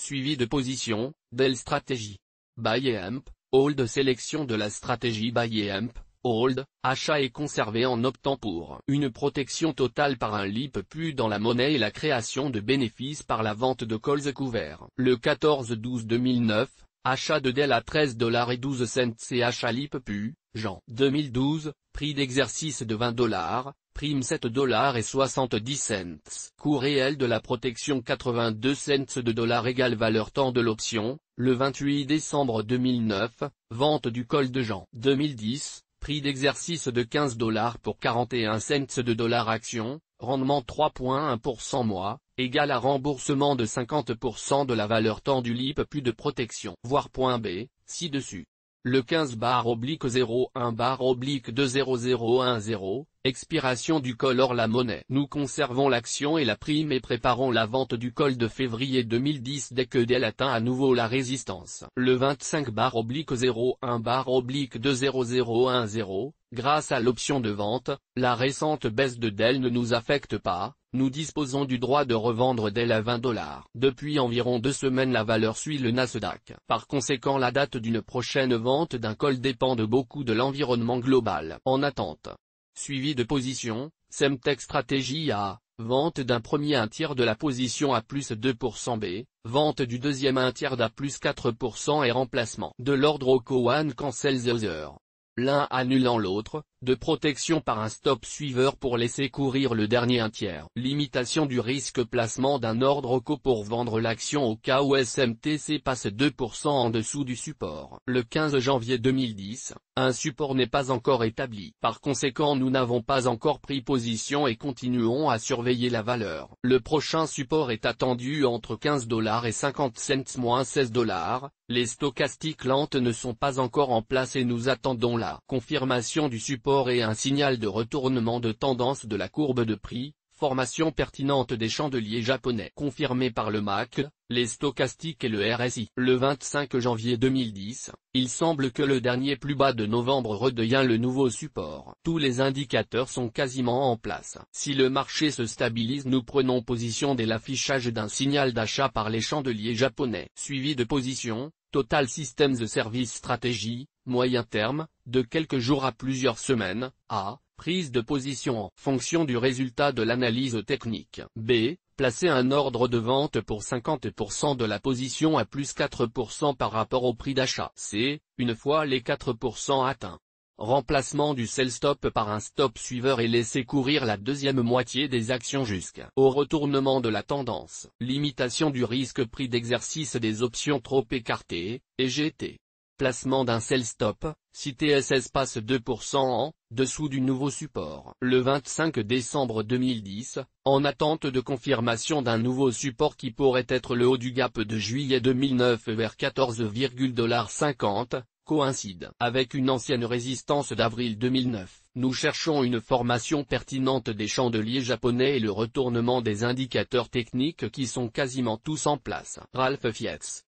Suivi de position, Dell Strategy. Buy et Amp, Hold. Sélection de la stratégie Buy et Amp, Hold, achat et conserver en optant pour une protection totale par un leap plus dans la monnaie et la création de bénéfices par la vente de calls couverts. Le 14-12-2009, achat de Dell à $13,12 et achat leap plus, Jan. 2012, prix d'exercice de $20, prime $7,70. Coût réel de la protection 82 cents de dollars égale valeur temps de l'option, le 28 décembre 2009, vente du call de Jan. 2010, prix d'exercice de $15 pour 41 cents de dollars action, rendement 3,1% mois, égal à remboursement de 50% de la valeur temps du leap plus de protection. Voir point B, ci-dessus. Le 15/01/200110, expiration du call hors la monnaie. Nous conservons l'action et la prime et préparons la vente du call de février 2010 dès que Dell atteint à nouveau la résistance. Le 25/01/2010, grâce à l'option de vente, la récente baisse de Dell ne nous affecte pas. Nous disposons du droit de revendre Dell à $20. Depuis environ 2 semaines la valeur suit le Nasdaq. Par conséquent la date d'une prochaine vente d'un call dépend de beaucoup de l'environnement global. En attente. Suivi de position, Semtech Strategy A, vente d'un premier un tiers de la position à plus 2% B, vente du deuxième un tiers d'A plus 4% et remplacement de l'ordre au One Cancel the Other. L'un annulant l'autre, de protection par un stop suiveur pour laisser courir le dernier un tiers. Limitation du risque placement d'un ordre au pour vendre l'action au cas où SMTC passe 2% en dessous du support. Le 15 janvier 2010, un support n'est pas encore établi. Par conséquent nous n'avons pas encore pris position et continuons à surveiller la valeur. Le prochain support est attendu entre $15 et 50 cents moins $16. Les stochastiques lentes ne sont pas encore en place et nous attendons la confirmation du support et un signal de retournement de tendance de la courbe de prix, formation pertinente des chandeliers japonais confirmée par le MACD, les stochastiques et le RSI. Le 25 janvier 2010, il semble que le dernier plus bas de novembre redevient le nouveau support. Tous les indicateurs sont quasiment en place. Si le marché se stabilise nous prenons position dès l'affichage d'un signal d'achat par les chandeliers japonais. Suivi de position, Total Systems Service Strategy, moyen terme, de quelques jours à plusieurs semaines, A, prise de position en fonction du résultat de l'analyse technique. B, placer un ordre de vente pour 50% de la position à plus 4% par rapport au prix d'achat. C, une fois les 4% atteints. Remplacement du sell stop par un stop suiveur et laisser courir la deuxième moitié des actions jusqu'au retournement de la tendance. Limitation du risque prix d'exercice des options trop écartées, EGT. Placement d'un sell stop, si TSS passe 2% en dessous du nouveau support. Le 25 décembre 2010, en attente de confirmation d'un nouveau support qui pourrait être le haut du gap de juillet 2009 vers $14,50, coïncide avec une ancienne résistance d'avril 2009. Nous cherchons une formation pertinente des chandeliers japonais et le retournement des indicateurs techniques qui sont quasiment tous en place. Ralph Fietz.